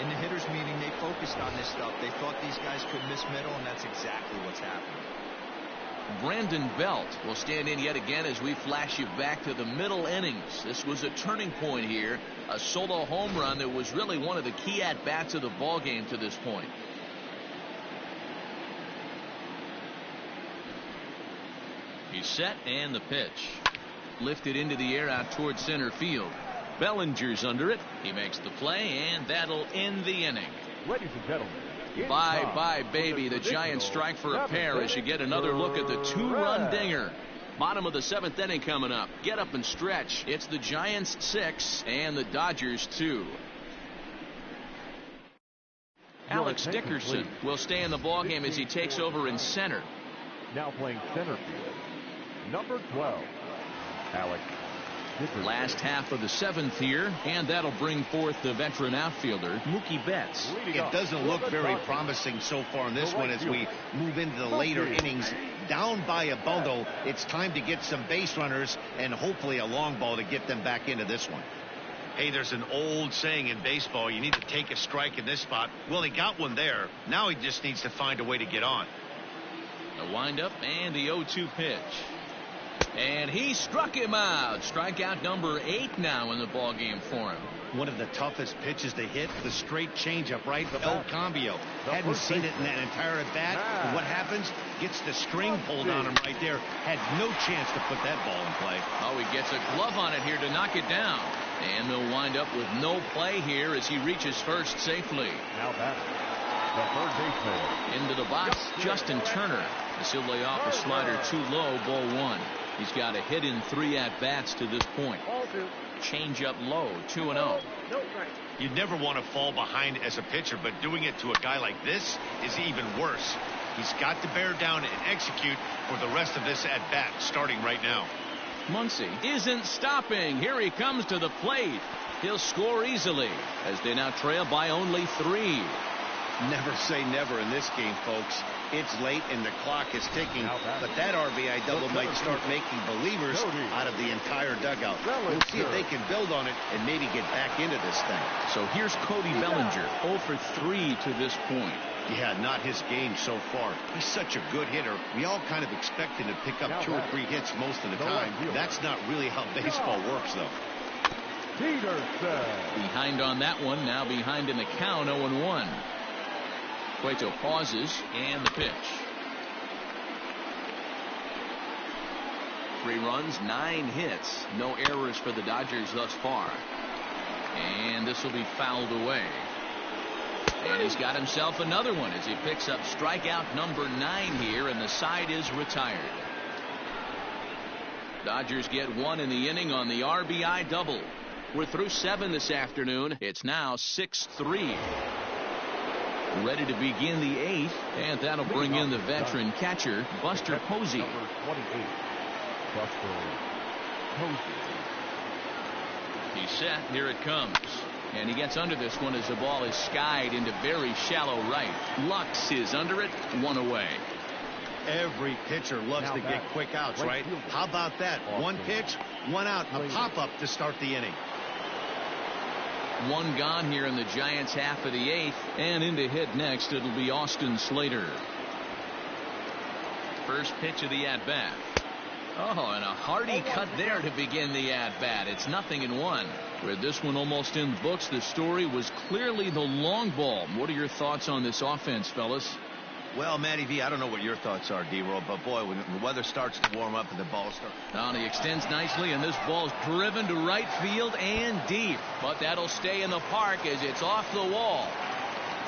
In the hitters meeting, they focused on this stuff. They thought these guys could miss middle, and that's exactly what's happening. Brandon Belt will stand in yet again as we flash you back to the middle innings. This was a turning point here. A solo home run that was really one of the key at-bats of the ball game to this point. He's set, and the pitch. Lifted into the air out toward center field. Bellinger's under it. He makes the play, and that'll end the inning. Ladies and gentlemen, Bye-bye, baby. The Giants strike for a pair as you get another look at the 2-run dinger. Bottom of the 7th inning coming up. Get up and stretch. It's the Giants 6 and the Dodgers 2. Alex Dickerson will stay in the ballgame as he takes over in center. Now playing center field, number 12, Alex Dickerson. Last half of the 7th here, and that'll bring forth the veteran outfielder, Mookie Betts. It doesn't look very promising so far in this one as we move into the later innings. Down by a bundle, it's time to get some base runners and hopefully a long ball to get them back into this one. Hey, there's an old saying in baseball, you need to take a strike in this spot. Well, he got one there. Now he just needs to find a way to get on. The windup and the 0-2 pitch. And he struck him out. Strikeout number 8 now in the ballgame for him. One of the toughest pitches to hit, the straight changeup, right? El Cambio. Hadn't seen it in that entire at bat. And what happens? Gets the string pulled on him right there. Had no chance to put that ball in play. Oh, he gets a glove on it here to knock it down. And they'll wind up with no play here as he reaches first safely. Now back, the third baseman. Into the box, Justin Turner. As he'll lay off a slider too low, ball 1. He's got a hit in 3 at-bats to this point. Change up low, 2-0. You'd never want to fall behind as a pitcher, but doing it to a guy like this is even worse. He's got to bear down and execute for the rest of this at-bat, starting right now. Muncy isn't stopping. Here he comes to the plate. He'll score easily as they now trail by only 3. Never say never in this game, folks. It's late and the clock is ticking, but that RBI double might start making believers out of the entire dugout. We'll see if they can build on it and maybe get back into this thing. So here's Cody Bellinger, 0 for 3 to this point. Yeah, not his game so far. He's such a good hitter. We all kind of expect him to pick up 2 or 3 hits most of the time. That's not really how baseball works, though. Behind on that one, now behind in the count, 0-1. Cueto pauses, and the pitch. 3 runs, 9 hits. No errors for the Dodgers thus far. And this will be fouled away. And he's got himself another one as he picks up strikeout number 9 here, and the side is retired. Dodgers get 1 in the inning on the RBI double. We're through 7 this afternoon. It's now 6-3. Ready to begin the 8th, and that'll bring in the veteran catcher, Buster Posey. Number 28, Buster Posey. He's set. Here it comes. And he gets under this one as the ball is skied into very shallow right. Lux is under it, 1 away. Every pitcher loves to get quick outs, right? How about that? 1 pitch, 1 out, a pop-up to start the inning. 1 gone here in the Giants' half of the 8th, and in to hit next, it'll be Austin Slater. First pitch of the at-bat. Oh, and a hearty cut there to begin the at-bat. It's 0-1. With this one almost in the books, the story was clearly the long ball. What are your thoughts on this offense, fellas? Well, Matty V, I don't know what your thoughts are, D-Roll, but boy, when the weather starts to warm up and the ball starts. Now he extends nicely, and this ball's driven to right field and deep. But that'll stay in the park as it's off the wall.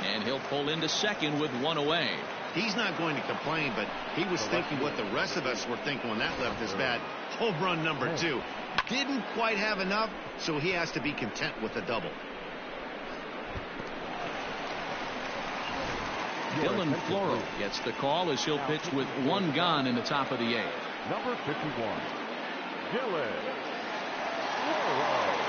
And he'll pull into second with 1 away. He's not going to complain, but he was thinking what the rest of us were thinking when that left his bat. Home run number 2. Didn't quite have enough, so he has to be content with a double. Dylan Floro gets the call as he'll pitch with 1 gone in the top of the 8th. Number 51, Dylan Floro.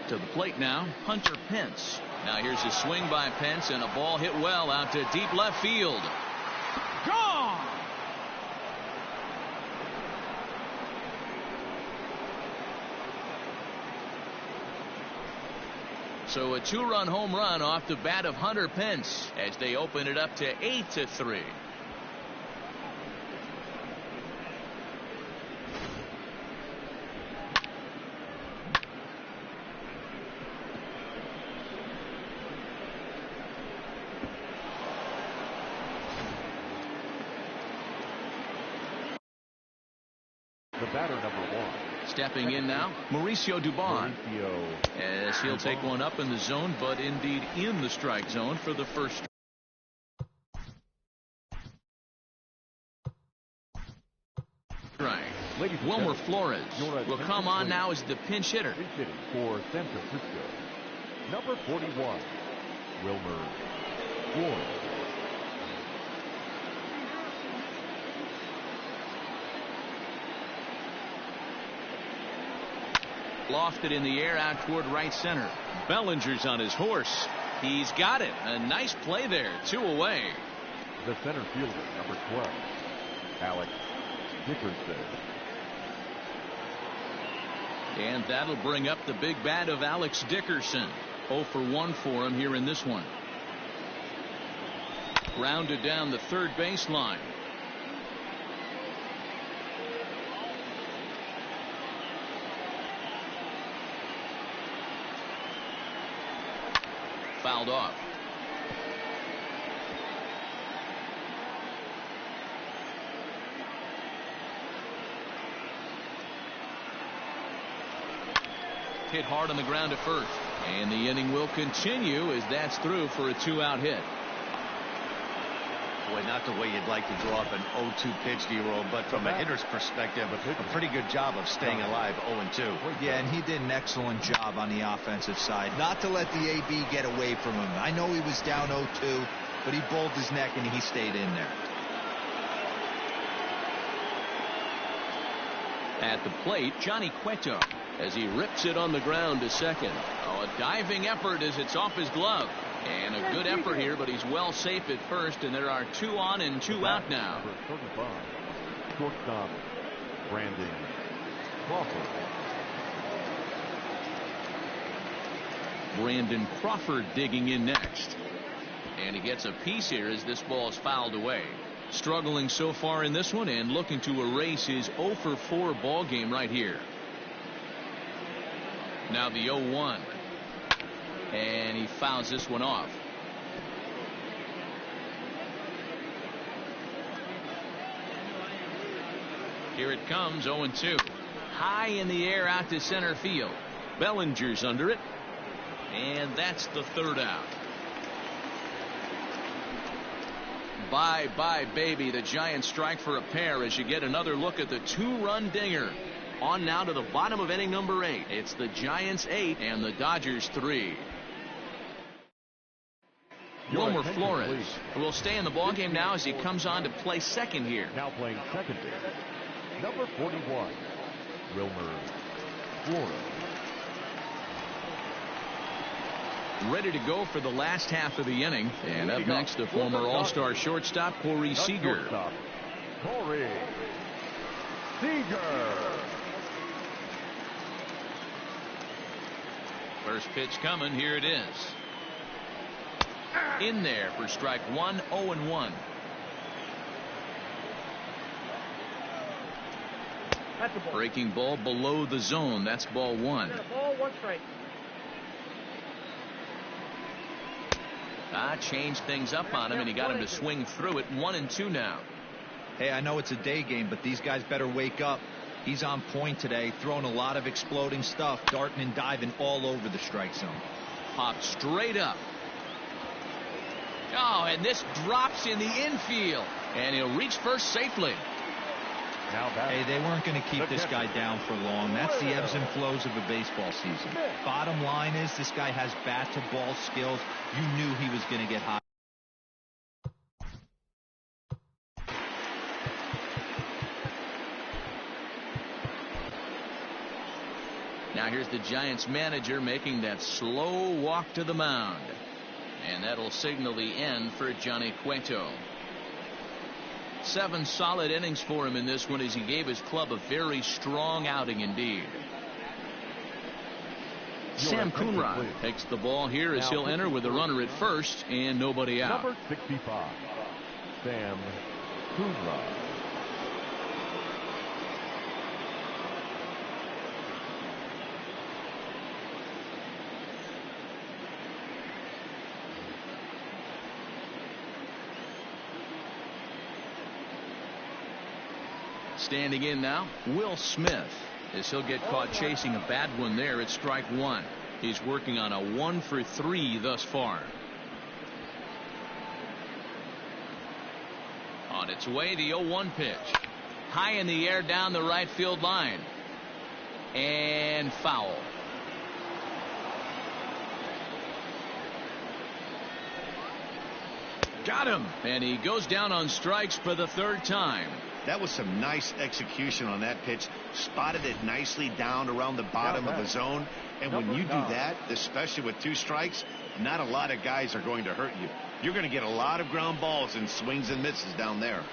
To the plate now, Hunter Pence. Now here's a swing by Pence, and a ball hit well out to deep left field. Gone! So a 2-run home run off the bat of Hunter Pence as they open it up to 8-3. The batter, number 1. Stepping in now, Mauricio Dubon. As he'll take one up in the zone, but indeed in the strike zone for the first. Strike. Wilmer Flores will come on now as the pinch hitter. For San Francisco, number 41, Wilmer Flores. Lofted in the air out toward right center. Bellinger's on his horse. He's got it. A nice play there. 2 away. The center fielder, number 12, Alex Dickerson. And that'll bring up the big bat of Alex Dickerson. 0 for 1 for him here in this one. Rounded down the third baseline. Fouled off. Hit hard on the ground to first. And the inning will continue as that's through for a 2-out hit. Boy, not the way you'd like to draw up an 0-2 pitch, D-roll, but from a hitter's perspective, a pretty good job of staying alive 0-2. Yeah, and he did an excellent job on the offensive side. Not to let the AB get away from him. I know he was down 0-2, but he bowled his neck and he stayed in there. At the plate, Johnny Cueto, as he rips it on the ground to second. Oh, a diving effort as it's off his glove. And a good effort here, but he's well safe at first, and there are 2 on and 2 out now. For 35, shortstop Brandon Crawford. Brandon Crawford digging in next. And he gets a piece here as this ball is fouled away. Struggling so far in this one and looking to erase his 0-for-4 ball game right here. Now the 0-1. And he fouls this one off. Here it comes, 0-2. High in the air out to center field. Bellinger's under it. And that's the 3rd out. Bye-bye, baby. The Giants strike for a pair as you get another look at the 2-run dinger. On now to the bottom of inning number 8. It's the Giants 8 and the Dodgers 3. Wilmer Flores will stay in the ballgame now as he comes on to play second here. Now playing second base, number 41, Wilmer Flores. Ready to go for the last half of the inning. And up next, the former All-Star shortstop, Corey Seager. Corey Seager. First pitch coming. Here it is. In there for strike 1, 0-1. Breaking ball below the zone. That's ball 1. Ball 1 strike. Changed things up on him, and he got him to swing through it. 1-2 now. Hey, I know it's a day game, but these guys better wake up. He's on point today, throwing a lot of exploding stuff, darting and diving all over the strike zone. Popped straight up. Oh, and this drops in the infield, and he'll reach first safely. Hey, they weren't going to keep this guy down for long. That's the ebbs and flows of a baseball season. Bottom line is this guy has bat-to-ball skills. You knew he was going to get hot. Now here's the Giants manager making that slow walk to the mound. And that'll signal the end for Johnny Cueto. 7 solid innings for him in this one as he gave his club a very strong outing indeed. Sam Coonrod takes the ball here as he'll enter with a runner at first and nobody out. Number 65, Sam Coonrod. Standing in now, Will Smith, as he'll get caught chasing a bad one there at strike 1. He's working on a 1-for-3 thus far. On its way, the 0-1 pitch. High in the air down the right field line. And foul. Got him. And he goes down on strikes for the 3rd time. That was some nice execution on that pitch. Spotted it nicely down around the bottom of the zone. And when you do that, especially with 2 strikes, not a lot of guys are going to hurt you. You're going to get a lot of ground balls and swings and misses down there.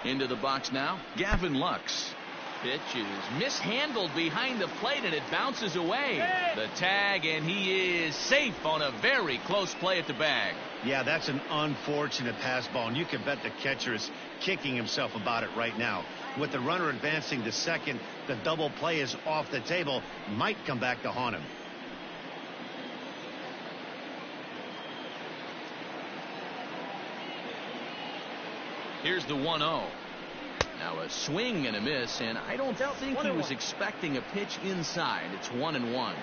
Into the box now, Gavin Lux. Pitch is mishandled behind the plate, and it bounces away. The tag, and he is safe on a very close play at the bag. Yeah, that's an unfortunate pass ball, and you can bet the catcher is kicking himself about it right now. With the runner advancing to second, the double play is off the table. Might come back to haunt him. Here's the 1-0. Now a swing and a miss, and I don't think he was expecting a pitch inside. It's 1-1.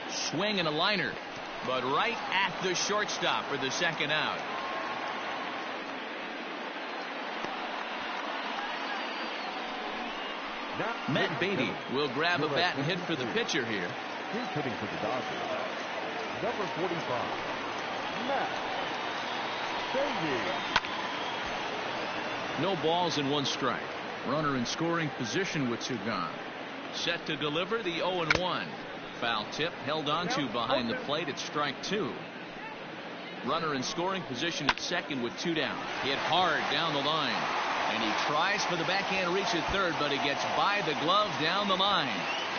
Swing and a liner, but right at the shortstop for the second out. Matt Beatty will grab a bat and hit for the pitcher here. He's hitting for the Dodgers. Number 45, Matt Beatty. No balls and 1 strike. Runner in scoring position with 2 gone. Set to deliver the 0-1. Foul tip held on to behind the plate at strike 2. Runner in scoring position at second with 2 down. Hit hard down the line. And he tries for the backhand reach at third, but he gets by the glove down the line.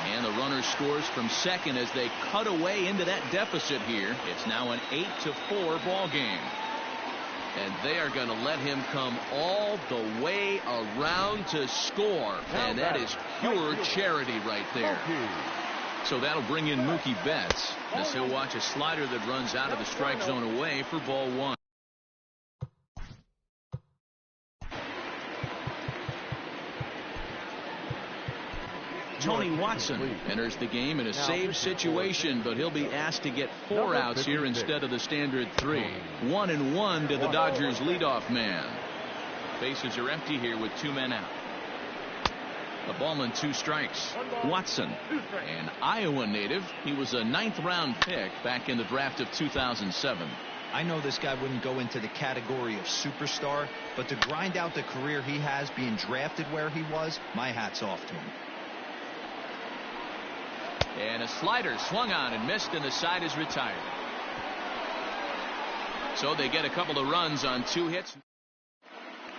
And the runner scores from second as they cut away into that deficit here. It's now an 8-4 ball game. And they are going to let him come all the way around to score. And that is pure charity right there. So that'll bring in Mookie Betts as he'll watch a slider that runs out of the strike zone away for ball 1. Tony Watson enters the game in a save situation, but he'll be asked to get 4 outs here instead of the standard 3. 1-1 to the Dodgers leadoff man. Bases are empty here with 2 men out. A ball and 2 strikes. Watson, an Iowa native. He was a 9th-round pick back in the draft of 2007. I know this guy wouldn't go into the category of superstar, but to grind out the career he has being drafted where he was, my hat's off to him. And a slider swung on and missed, and the side is retired. So they get a couple of runs on 2 hits.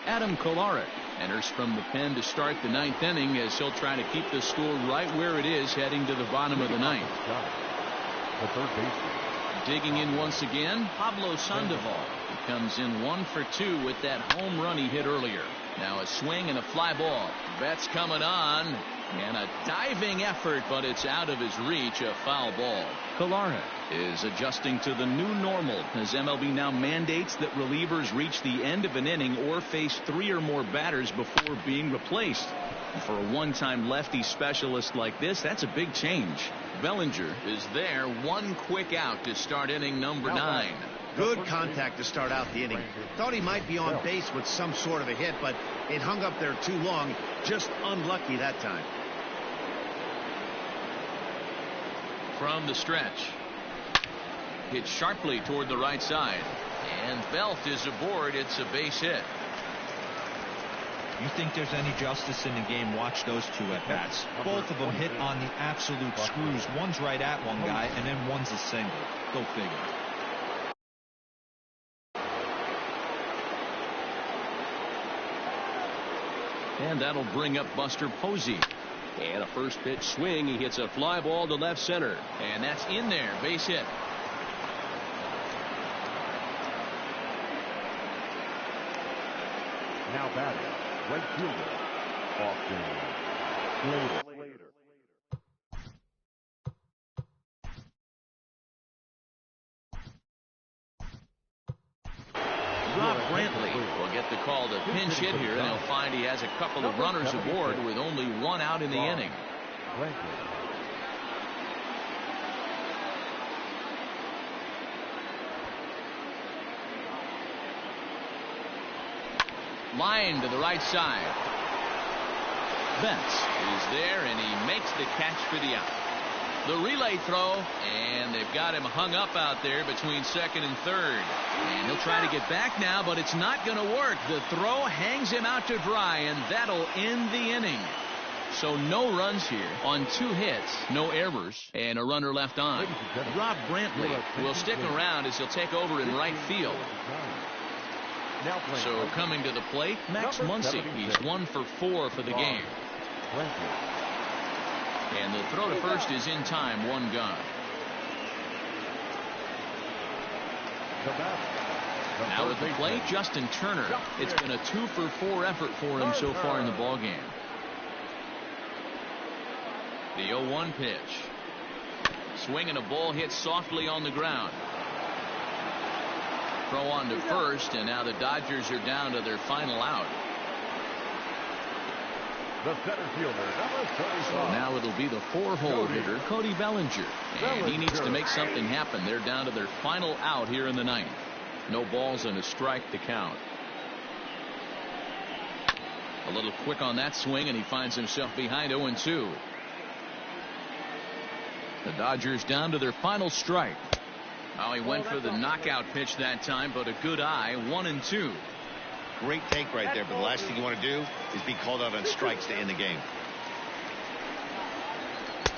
Adam Kolarek enters from the pen to start the 9th inning as he'll try to keep the score right where it is heading to the bottom of the 9th. The third baseman. Digging in once again, Pablo Sandoval. He comes in 1 for 2 with that home run he hit earlier. Now a swing and a fly ball. Betts coming on. And a diving effort, but it's out of his reach. A foul ball. Kolarek is adjusting to the new normal as MLB now mandates that relievers reach the end of an inning or face 3 or more batters before being replaced. And for a one-time lefty specialist like this, that's a big change. Bellinger is there, 1 quick out to start inning number 9. Good contact to start out the inning. Thought he might be on base with some sort of a hit, but it hung up there too long. Just unlucky that time. From the stretch. Hit sharply toward the right side. And Belt is aboard. It's a base hit. You think there's any justice in the game? Watch those 2 at-bats. Both of them hit on the absolute screws. One's right at one guy, and then one's a single. Go figure. And that'll bring up Buster Posey. And a first pitch swing. He hits a fly ball to left center. And that's in there. Base hit. Now batting, right fielder, Austin Slater. Rob Brantley will get the call to pinch hit here, and he'll find he has a couple of runners aboard with only 1 out in the inning. Line to the right side. Betts is there, and he makes the catch for the out. The relay throw, and they've got him hung up out there between second and third. And he'll try to get back now, but it's not going to work. The throw hangs him out to dry, and that'll end the inning. So no runs here on 2 hits, no errors, and a runner left on. Rob Brantley will stick around as he'll take over in right field. So coming to the plate, Max Muncy. He's 1 for 4 for the game. And the throw to first is in time, 1 gone. Now at the plate, Justin Turner. It's been a 2 for 4 effort for him so far in the ballgame. The 0-1 pitch. Swing and a ball hit softly on the ground. Throw on to first, and now the Dodgers are down to their final out. The center fielder, number 35. So now it'll be the 4-hole hitter, Cody Bellinger. And he needs to make something happen. They're down to their final out here in the 9th. No balls and a strike to count. A little quick on that swing, and he finds himself behind 0-2. The Dodgers down to their final strike. Oh, he went for the knockout pitch that time, but a good eye, 1-2. Great take right there, but the last thing you want to do is be called out on strikes to end the game.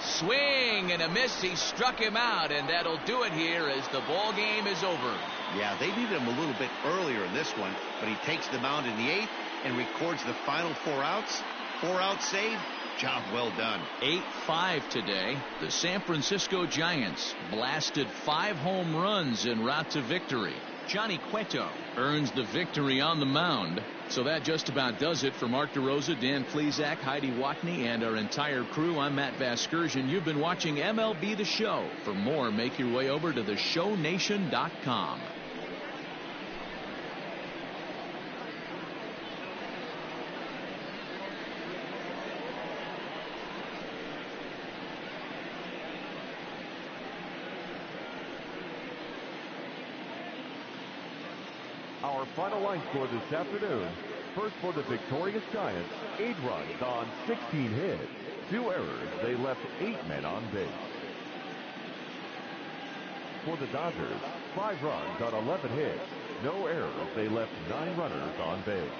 Swing and a miss. He struck him out, and that'll do it here as the ball game is over. Yeah, they needed him a little bit earlier in this one, but he takes the mound in the 8th and records the final 4 outs. 4-out save. Job well done. 8-5 today. The San Francisco Giants blasted 5 home runs en route to victory. Johnny Cueto earns the victory on the mound. So that just about does it for Mark DeRosa, Dan Plesac, Heidi Watney, and our entire crew. I'm Matt Vasgersian. You've been watching MLB The Show. For more, make your way over to theshownation.com. Our final line score this afternoon. First for the victorious Giants, 8 runs on 16 hits. 2 errors. They left 8 men on base. For the Dodgers, 5 runs on 11 hits. No errors. They left 9 runners on base.